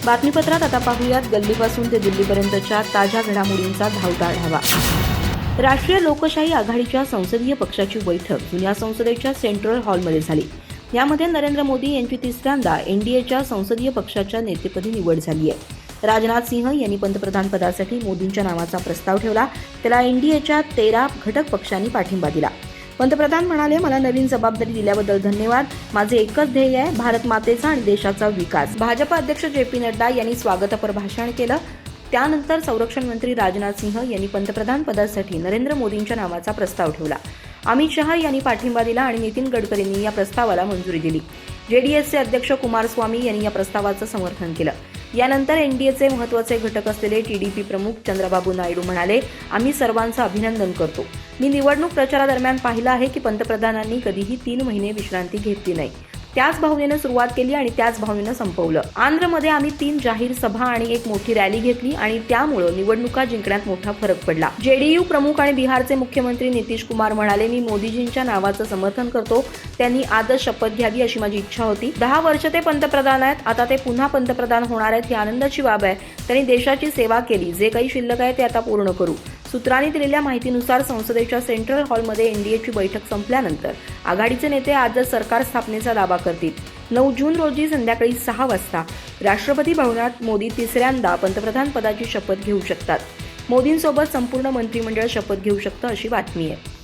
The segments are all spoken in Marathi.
बातमीपत्रात आता पाहूयात गल्लीपासून ते दिल्लीपर्यंतच्या ताज्या घडामोडींचा धावता आढावा। राष्ट्रीय लोकशाही आघाडीच्या संसदीय पक्षाची बैठक जुन्या संसदेच्या सेंट्रल हॉलमध्ये झाली। यामध्ये नरेंद्र मोदी यांची तिसऱ्यांदा एनडीएच्या संसदीय पक्षाच्या नेतेपदी निवड झाली आहे। राजनाथ सिंह यांनी पंतप्रधान पदासाठी मोदींच्या नावाचा प्रस्ताव ठेवला। त्याला एनडीएच्या 13 घटक पक्षांनी पाठिंबा दिला। पंतप्रधान म्हणाले, मला नवीन जबाबदारी दिल्याबद्दल धन्यवाद। माझे एकच ध्येय आहे, भारत मातेचा आणि देशाचा विकास। भाजप अध्यक्ष जे.पी. नड्डा यांनी स्वागतपर भाषण केलं। त्यानंतर संरक्षण मंत्री राजनाथ सिंह यांनी पंतप्रधान पदासाठी नरेंद्र मोदींच्या नावाचा प्रस्ताव ठेवला। अमित शहा यांनी पाठिंबा दिला आणि नितीन गडकरींनी या प्रस्तावाला मंजुरी दिली। जेडीएसचे अध्यक्ष कुमारस्वामी यांनी या प्रस्तावाचं समर्थन केलं। यानंतर एनडीएचे महत्त्वाचे घटक असलेले टीडीपी प्रमुख चंद्रबाबू नायडू म्हणाले, आम्ही सर्वांचं अभिनंदन करतो। मी निवडणूक प्रचारादरम्यान पाहिलं आहे की पंतप्रधानांनी कधीही 3 महिने विश्रांती घेतली नाही। त्याच भावनेनं सुरुवात केली आणि त्याच भावनेनं संपवलं। आंध्रमध्ये आम्ही 3 जाहीर सभा आणि एक मोठी रॅली घेतली आणि त्यामुळे निवडणुका जिंकण्यात मोठा फरक पडला। जेडीयू प्रमुख आणि बिहारचे मुख्यमंत्री नितीश कुमार म्हणाले, मी मोदीजींच्या नावाचं समर्थन करतो। त्यांनी आजच शपथ घ्यावी अशी माझी इच्छा होती। 10 वर्ष ते पंतप्रधान आहेत, आता ते पुन्हा पंतप्रधान होणार आहेत ही आनंदाची बाब आहे। त्यांनी देशाची सेवा केली, जे काही शिल्लक आहे ते आता पूर्ण करू। सूत्रांनी दिलेल्या माहितीनुसार संसदेच्या सेंट्रल हॉलमध्ये एनडीएची बैठक संपल्यानंतर आघाडीचे नेते आजच सरकार स्थापनेचा दावा करतील। 9 जून रोजी संध्याकाळी 6 वाजता राष्ट्रपती भवनात मोदी तिसऱ्यांदा पंतप्रधान पदाची शपथ घेऊ शकतात। मोदींसोबत संपूर्ण मंत्रिमंडळ शपथ घेऊ शकतं अशी बातमी आहे।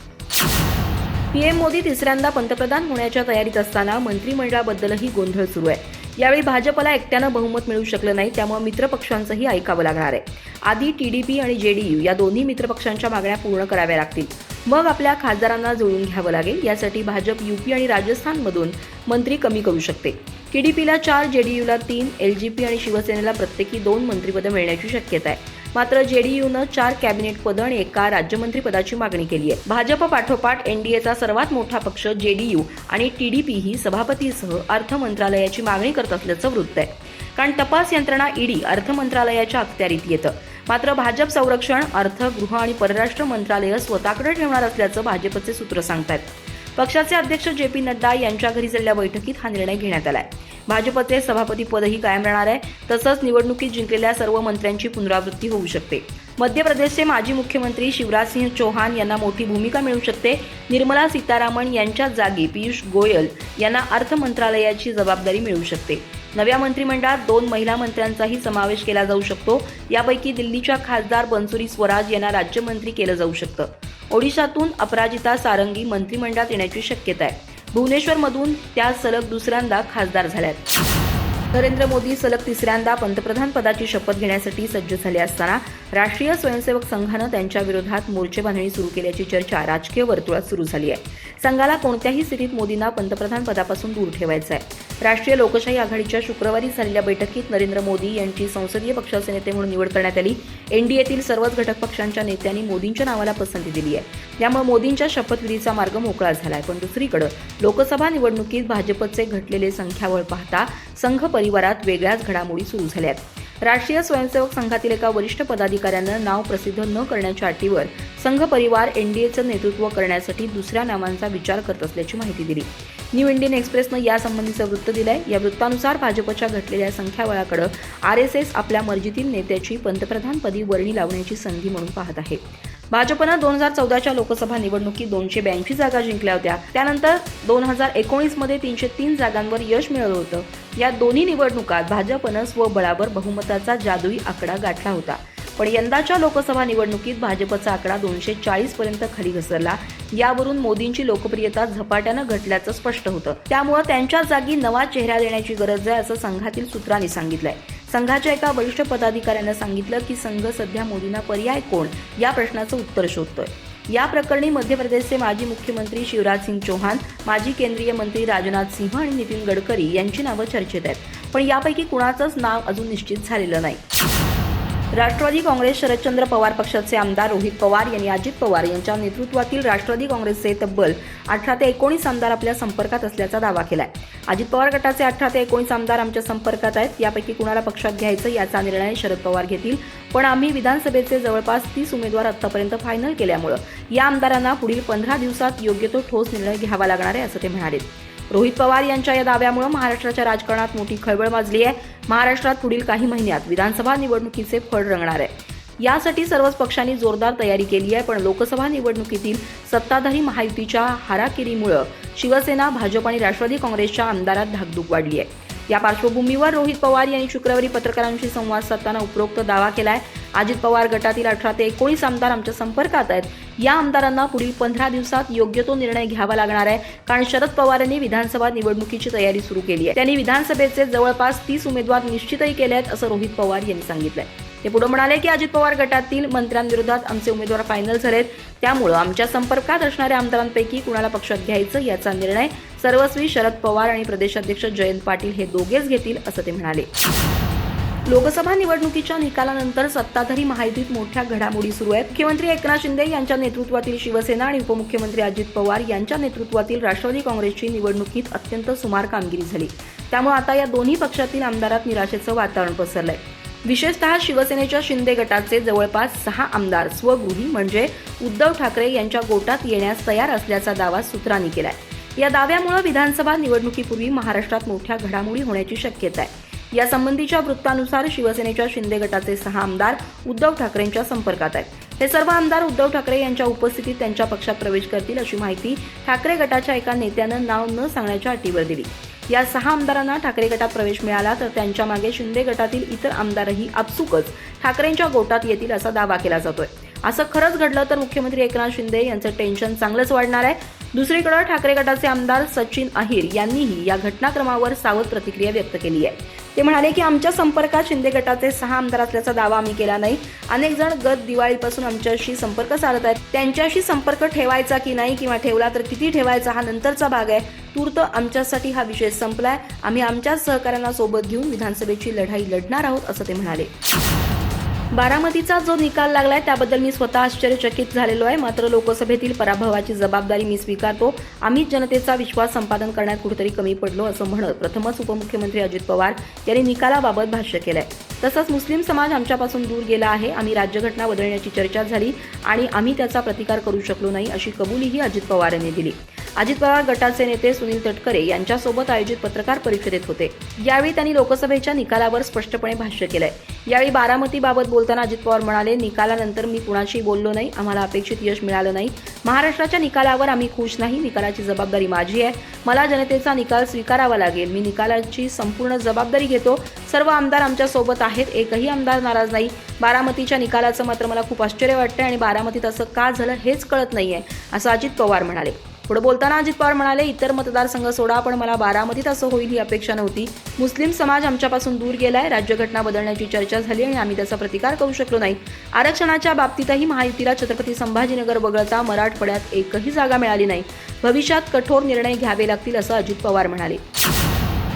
पीएम मोदी तिसऱ्यांदा पंतप्रधान होण्याच्या तयारीत असताना मंत्रिमंडळाबद्दलही गोंधळ सुरू आहे। यावेळी भाजपला एकट्यानं बहुमत मिळू शकलं नाही, त्यामुळे मित्रपक्षांचंही ऐकावं लागणार आहे। आधी टीडीपी आणि जेडीयू या दोन्ही मित्रपक्षांच्या मागण्या पूर्ण कराव्या लागतील, मग आपल्या खासदारांना जुळवून घ्यावं लागेल। यासाठी भाजप यूपी आणि राजस्थानमधून मंत्री कमी करू शकते। टीडीपीला 4, जेडीयूला 3, एलजेपी आणि शिवसेनेला प्रत्येकी 2 मंत्रिपदं मिळण्याची शक्यता आहे। मात्र जेडीयूनं 4 कॅबिनेट पदं आणि 1 राज्यमंत्रीपदाची मागणी केली आहे। भाजप पाठोपाठ एनडीएचा सर्वात मोठा पक्ष जेडीयू आणि टीडीपीही सभापतीसह अर्थ मंत्रालयाची मागणी करत असल्याचं वृत्त आहे, कारण तपास यंत्रणा ईडी अर्थ मंत्रालयाच्या अखत्यारीत येतं। मात्र भाजप संरक्षण, अर्थ, गृह आणि परराष्ट्र मंत्रालय स्वतःकडे ठेवणार असल्याचं भाजपचे सूत्र सांगतात। पक्षाचे अध्यक्ष जे.पी. नड्डा यांच्या घरी झालेल्या बैठकीत हा निर्णय घेण्यात आलाय। भाजपचे सभापती पदही कायम राहणार आहे, तसंच निवडणुकीत जिंकलेल्या सर्व मंत्र्यांची पुनरावृत्ती होऊ शकते। मध्य प्रदेशचे माजी मुख्यमंत्री शिवराज सिंह चौहान यांना मोठी भूमिका मिळू शकते। निर्मला सीतारामन यांच्या जागी पियुष गोयल यांना अर्थ मंत्रालयाची जबाबदारी मिळू शकते। नव्या मंत्रिमंडळात 2 महिला मंत्र्यांचाही समावेश केला जाऊ शकतो। यापैकी दिल्लीच्या खासदार बन्सुरी स्वराज यांना राज्यमंत्री केलं जाऊ शकतं। ओडिशातून अपराजिता सारंगी मंत्रिमंडळात येण्याची शक्यता आहे। भुवनेश्वरमधून त्या सलग दुसऱ्यांदा खासदार झाल्यात। नरेंद्र मोदी सलग तिसऱ्यांदा पंतप्रधान पदाची शपथ घेण्यासाठी सज्ज झाले असताना राष्ट्रीय स्वयंसेवक संघानं त्यांच्या विरोधात मोर्चे बांधणी सुरू केल्याची चर्चा राजकीय वर्तुळात सुरू झाली आहे। संघाला कोणत्याही स्थितीत मोदींना पंतप्रधान पदापासून दूर ठेवायचं आहे। राष्ट्रीय लोकशाही आघाडीच्या शुक्रवारी झालेल्या बैठकीत नरेंद्र मोदी यांची संसदीय पक्षाचे नेते म्हणून निवड करण्यात आली। एनडीएतील सर्वच घटक पक्षांच्या नेत्यांनी मोदींच्या नावाला पसंती दिली आहे। त्यामुळे मोदींच्या शपथविधीचा मार्ग मोकळा झालाय। पण दुसरीकडे लोकसभा निवडणुकीत भाजपचे घटलेले संख्याबळ पाहता संघ परिवारात वेगळ्याच घडामोडी सुरू झाल्या आहेत। राष्ट्रीय स्वयंसेवक संघातील एका वरिष्ठ पदाधिकाऱ्यानं नाव प्रसिद्ध न करण्याच्या अटीवर संघ परिवार एनडीएचं नेतृत्व करण्यासाठी दुसऱ्या नावांचा विचार करत असल्याची माहिती दिली। न्यू इंडियन एक्सप्रेसनं यासंबंधीचं वृत्त दिलंय। या वृत्तानुसार भाजपच्या घटलेल्या संख्याबळाकडे आरएसएस आपल्या मर्जीतील नेत्याची पंतप्रधानपदी वर्णी लावण्याची संधी म्हणून पाहत आहे। भाजपनं 2014च्या लोकसभा निवडणुकीत 282 जागा जिंकल्या होत्या। त्यानंतर 2019 मध्ये 303 जागांवर यश मिळवलं होतं। या दोन्ही निवडणुकात भाजपनं स्वबळावर बहुमताचा जादुई आकडा गाठला होता। पण यंदाच्या लोकसभा निवडणुकीत भाजपचा आकडा 240 पर्यंत खाली घसरला। यावरून मोदींची लोकप्रियता झपाट्यानं घटल्याचं स्पष्ट होतं। त्यामुळे त्यांच्या जागी नवा चेहरा देण्याची गरज आहे असं संघातील सूत्रांनी सांगितलंय। संघाच्या एका वरिष्ठ पदाधिकाऱ्यानं सांगितलं की संघ सध्या मोदींना पर्याय कोण या प्रश्नाचं उत्तर शोधतोय। या प्रकरणी मध्य प्रदेशचे माजी मुख्यमंत्री शिवराज सिंह चौहान, माजी केंद्रीय मंत्री राजनाथ सिंह आणि नितीन गडकरी यांची नावं चर्चेत आहेत। पण यापैकी कुणाचंच नाव अजून निश्चित झालेलं नाही। राष्ट्रवादी काँग्रेस शरदचंद्र पवार पक्षाचे आमदार रोहित पवार यांनी अजित पवार यांच्या नेतृत्वातील राष्ट्रवादी काँग्रेसचे तब्बल 18 ते 19 आमदार आपल्या संपर्कात असल्याचा दावा केलाय। अजित पवार गटाचे 18 ते 19 आमदार आमच्या संपर्कात आहेत। यापैकी कुणाला पक्षात घ्यायचं याचा निर्णय शरद पवार घेतील, पण आम्ही विधानसभेचे जवळपास 30 उमेदवार आतापर्यंत फायनल केल्यामुळे या आमदारांना पुढील 15 दिवसात योग्य तो ठोस निर्णय घ्यावा लागणार आहे असं ते म्हणाले। रोहित पवार यांच्या या दाव्यामुळे महाराष्ट्राच्या राजकारणात मोठी खळबळ माजली आहे. महाराष्ट्रात पुढील काही महिन्यात विधानसभा निवडणुकीचे फड रंगणार आहे. यासाठी सर्वच पक्षांनी जोरदार तयारी केली आहे. पण लोकसभा निवडणुकीतील सत्ताधारी महायुतीच्या हाराकिरीमुळे शिवसेना, भाजप आणि राष्ट्रवादी काँग्रेसच्या आमदारात धाकधूक वाढली आहे. या पार्श्वभूमीवर रोहित पवार यांनी शुक्रवारी पत्रकारांशी संवाद साधताना उपरोक्त दावा केलाय. अजित पवार गटातील 18 ते 19 आमदार आमच्या संपर्कात आहेत. या आमदारांना पुढील 15 दिवसात योग्य तो निर्णय घ्यावा लागणार आहे, कारण शरद पवारांनी विधानसभा निवडणुकीची तयारी सुरू केली आहे. त्यांनी विधानसभेचे जवळपास 30 उमेदवार निश्चितही केले आहेत, असं रोहित पवार यांनी सांगितलंय. ते पुढे म्हणाले की अजित पवार गटातील मंत्र्यांविरोधात आमचे उमेदवार फायनल झालेत. त्यामुळे आमच्या संपर्कात असणाऱ्या आमदारांपैकी कुणाला पक्षात घ्यायचं याचा निर्णय सर्वस्वी शरद पवार आणि प्रदेशाध्यक्ष जयंत पाटील हे दोघेच घेतील, असं ते म्हणाले. लोकसभा निवडणुकीच्या निकालानंतर सत्ताधारी महायुतीत मोठ्या घडामोडी सुरू आहेत. मुख्यमंत्री एकनाथ शिंदे यांच्या नेतृत्वातील शिवसेना आणि उपमुख्यमंत्री अजित पवार यांच्या नेतृत्वातील राष्ट्रवादी काँग्रेसची निवडणुकीत अत्यंत सुमार कामगिरी झाली. त्यामुळे आता या दोन्ही पक्षातील आमदारात निराशेचं वातावरण पसरलंय. विशेषतः शिवसेनेच्या शिंदे गटाचे जवळपास 6 आमदार स्वगृही म्हणजे उद्धव ठाकरे यांच्या गोटात येण्यास तयार असल्याचा दावा सूत्रांनी केलाय. या दाव्यामुळे विधानसभा निवडणुकीपूर्वी महाराष्ट्रात मोठ्या घडामोडी होण्याची शक्यता आहे. यासंबंधीच्या वृत्तानुसार शिवसेनेच्या शिंदे गटाचे 6 आमदार उद्धव ठाकरेंच्या संपर्कात आहेत. हे सर्व आमदार उद्धव ठाकरे यांच्या उपस्थितीत त्यांच्या पक्षात प्रवेश करतील, अशी माहिती ठाकरे गटाच्या एका नेत्यानं नाव न सांगण्याच्या अटीवर दिली. या 6 आमदारांना ठाकरे गटात प्रवेश मिळाला तर त्यांच्या मागे शिंदे गटातील इतर आमदारही आपसुकच ठाकरेंच्या गोटात येतील असा दावा केला जातोय. असं खरंच घडलं तर मुख्यमंत्री एकनाथ शिंदे यांचं टेन्शन चांगलंच वाढणार आहे. दुसरीकडे ठाकरे गटाचे आमदार सचिन अहिर यांनीही या घटनाक्रमावर सावध प्रतिक्रिया व्यक्त केली आहे. ते म्हणाले की आमच्या संपर्कात शिंदे गटाचे 6 आमदार असल्याचा दावा आम्ही केला नाही. अनेक जण गत दिवाळीपासून आमच्याशी संपर्क साधत आहेत. त्यांच्याशी संपर्क ठेवायचा की नाही किंवा ठेवला तर किती ठेवायचा हा नंतरचा भाग आहे. तूर्त आमच्यासाठी हा विषय संपलाय. आम्ही आमच्याच सहकाऱ्यांना सोबत घेऊन विधानसभेची लढाई लढणार आहोत, असं ते म्हणाले. बारामतीचा जो निकाल लागलाय त्याबद्दल मी स्वतः आश्चर्यचकित झालेलो आहे. मात्र लोकसभेतील पराभवाची जबाबदारी मी स्वीकारतो. आम्ही जनतेचा विश्वास संपादन करण्यात कुठेतरी कमी पडलो, असं म्हणत प्रथमच उपमुख्यमंत्री अजित पवार यांनी निकालाबाबत भाष्य केलंय. तसंच मुस्लिम समाज आमच्यापासून दूर गेला आहे. आम्ही राज्यघटना बदलण्याची चर्चा झाली आणि आम्ही त्याचा प्रतिकार करू शकलो नाही, अशी कबुलीही अजित पवार यांनी दिली. अजित पवार गटाचे नेते सुनील तटकरे यांच्यासोबत आयोजित पत्रकार परिषदेत होते. यावेळी त्यांनी लोकसभेच्या निकालावर स्पष्टपणे भाष्य केलंय. यावेळी बारामतीबाबत बोलताना अजित पवार म्हणाले, निकालानंतर मी कुणाशी बोललो नाही. आम्हाला अपेक्षित यश मिळालं नाही. महाराष्ट्राच्या निकालावर आम्ही खुश नाही. निकालाची जबाबदारी माझी आहे. मला जनतेचा निकाल स्वीकारावा लागेल. मी निकालाची संपूर्ण जबाबदारी घेतो. सर्व आमदार आमच्या सोबत आहेत. एकही आमदार नाराज नाही. बारामतीच्या निकालाचं मात्र मला खूप आश्चर्य वाटतंय आणि बारामतीत असं का झालं हेच कळत नाहीये, असं अजित पवार म्हणाले. पुढे बोलताना अजित पवार म्हणाले, इतर मतदारसंघ सोडा, पण मला बारामतीत असं होईल ही अपेक्षा नव्हती. मुस्लिम समाज आमच्यापासून दूर गेलाय. राज्यघटना बदलण्याची चर्चा झाली आणि आम्ही त्याचा प्रतिकार करू शकलो नाही. आरक्षणाच्या बाबतीतही महायुतीला छत्रपती संभाजीनगर वगळता मराठवाड्यात एकही जागा मिळाली नाही. भविष्यात कठोर निर्णय घ्यावे लागतील, असं अजित पवार म्हणाले.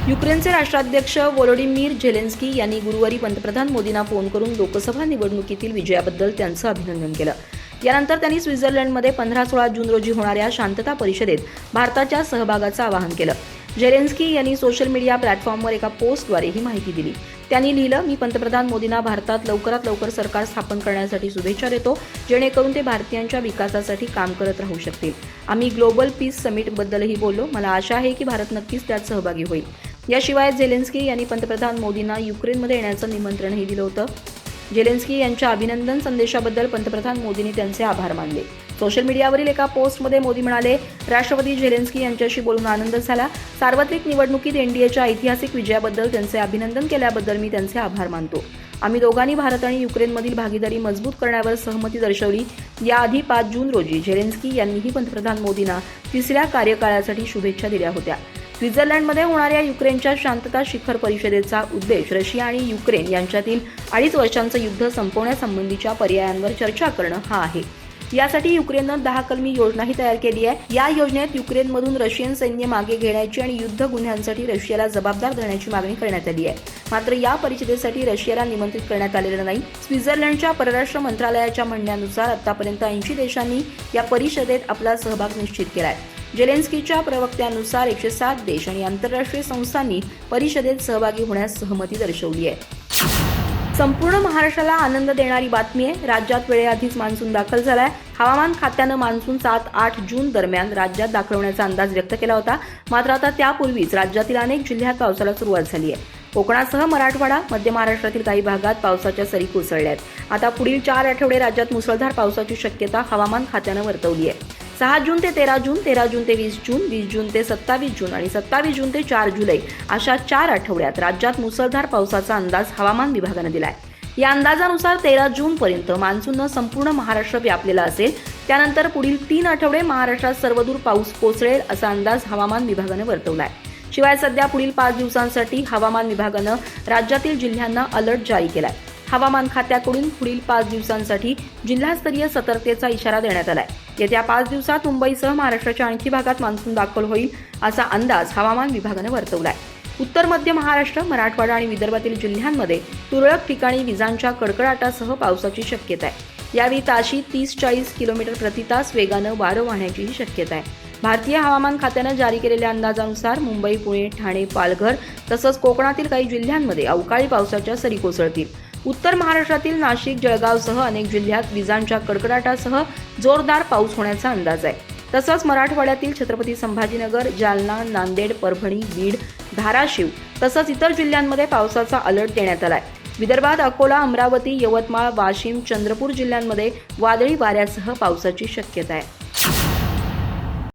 युक्रेनचे राष्ट्राध्यक्ष व्होलोडिमीर झेलेन्स्की यांनी गुरुवारी पंतप्रधान मोदींना फोन करून लोकसभा निवडणुकीतील विजयाबद्दल त्यांचं अभिनंदन केलं. यानंतर त्यांनी स्वित्झर्लंडमध्ये 15-16 जून रोजी होणाऱ्या शांतता परिषदेत भारताच्या सहभागाचं आवाहन केलं. झेलेन्स्की यांनी सोशल मीडिया प्लॅटफॉर्मवर एका पोस्टद्वारे ही माहिती दिली. त्यांनी लिहिलं, मी पंतप्रधान मोदींना भारतात लवकरात लवकर सरकार स्थापन करण्यासाठी शुभेच्छा देतो, जेणेकरून ते भारतीयांच्या विकासासाठी काम करत राहू शकतील. आम्ही ग्लोबल पीस समिटबद्दलही बोललो. मला आशा आहे की भारत नक्कीच त्यात सहभागी होईल. याशिवाय झेलेन्स्की यांनी पंतप्रधान मोदींना युक्रेनमध्ये येण्याचं निमंत्रणही दिलं होतं. झेलेन्स्की यांच्या अभिनंदन संदेशाबद्दल पंतप्रधान मोदींनी त्यांचे आभार मानले. सोशल मीडियावरील एका पोस्टमध्ये मोदी म्हणाले, राष्ट्रपती झेलेन्स्की यांच्याशी बोलून आनंद झाला. सार्वत्रिक निवडणुकीत एनडीएच्या ऐतिहासिक विजयाबद्दल त्यांचे अभिनंदन केल्याबद्दल मी त्यांचे आभार मानतो. आम्ही दोघांनी भारत आणि युक्रेनमधील भागीदारी मजबूत करण्यावर सहमती दर्शवली. याआधी 5 जून रोजी झेलेन्स्की यांनीही पंतप्रधान मोदींना 3ऱ्या कार्यकाळासाठी शुभेच्छा दिल्या होत्या. स्वित्झर्लंडमध्ये होणाऱ्या युक्रेनच्या शांतता शिखर परिषदेचा उद्देश रशिया आणि युक्रेन यांच्यातील 2.5 वर्षांचं युद्ध संपवण्यासंबंधीच्या पर्यायांवर चर्चा करणं हा आहे. यासाठी युक्रेननं 10 कलमी योजनाही तयार केली आहे. या योजनेत युक्रेनमधून रशियन सैन्य मागे घेण्याची आणि युद्ध गुन्ह्यांसाठी रशियाला जबाबदार धरण्याची मागणी करण्यात आली आहे. मात्र या परिषदेसाठी रशियाला निमंत्रित करण्यात आलेलं नाही. स्वित्झर्लंडच्या परराष्ट्र मंत्रालयाच्या म्हणण्यानुसार आतापर्यंत 80 देशांनी या परिषदेत आपला सहभाग निश्चित केला आहे. झेलेन्स्कीच्या प्रवक्त्यानुसार 107 देश आणि आंतरराष्ट्रीय संस्थांनी परिषदेत सहभागी होण्यास सहमती दर्शवली आहे. संपूर्ण महाराष्ट्राला आनंद देणारी बातमी आहे। राज्यात वेळेआधीच मान्सून दाखल झालाय। हवामान खात्यानं मान्सून 7-8 जून दरम्यान राज्यात दाखल अंदाज व्यक्त केला होता। मात्र आता त्यापूर्वीच राज्यातील अनेक जिल्ह्यात पावसाला सुरुवात झाली आहे। कोकणासह मराठवाडा, मध्य महाराष्ट्रातील काही भागात पावसाच्या सरी कोसळल्या आहेत। आता पुढील 4 आठवडे राज्यात मुसळधार पावसाची शक्यता हवामान खात्यानं वर्तवली आहे। 6 जून ते 13 जून, 13 जून ते 20 जून, 20 जून ते 27 जून आणि 27 जून ते 4 जुलै अशा 4 आठवड्यात राज्यात मुसळधार पावसाचा अंदाज हवामान विभागानं दिलाय। या अंदाजानुसार 13 जून पर्यंत मान्सूननं संपूर्ण महाराष्ट्र व्यापलेला असेल। त्यानंतर पुढील 3 आठवडे महाराष्ट्रात सर्वदूर पाऊस कोसळेल असा अंदाज हवामान विभागानं वर्तवलाय। शिवाय सध्या पुढील 5 दिवसांसाठी हवामान विभागानं राज्यातील जिल्ह्यांना अलर्ट जारी केलाय। हवामान खात्याकडून पुढील 5 दिवसांसाठी जिल्हास्तरीय सतर्कतेचा इशारा देण्यात आलाय। येत्या 5 दिवसात मुंबईसह महाराष्ट्राच्या आणखी भागात मान्सून दाखल होईल असा अंदाज हवामान विभागानं वर्तवलाय। उत्तर मध्य महाराष्ट्र, मराठवाडा आणि विदर्भातील जिल्ह्यांमध्ये तुरळक ठिकाणी विजांच्या कडकडाटासह पावसाची शक्यता आहे। यावेळी ताशी 30-40 किलोमीटर प्रति तास वेगानं वारं वाहण्याचीही शक्यता आहे। भारतीय हवामान खात्यानं जारी केलेल्या अंदाजानुसार मुंबई, पुणे, ठाणे, पालघर तसंच कोकणातील काही जिल्ह्यांमध्ये अवकाळी पावसाच्या सरी कोसळतील। उत्तर महाराष्ट्रातील नाशिक, जळगावसह अनेक जिल्ह्यात विजांच्या कडकडाटासह जोरदार पाऊस होण्याचा अंदाज आहे। तसंच मराठवाड्यातील छत्रपती संभाजीनगर, जालना, नांदेड, परभणी, बीड, धाराशिव तसंच इतर जिल्ह्यांमध्ये पावसाचा अलर्ट देण्यात आलाय। विदर्भात अकोला, अमरावती, यवतमाळ, वाशिम, चंद्रपूर जिल्ह्यांमध्ये वादळी वाऱ्यासह पावसाची शक्यता आहे।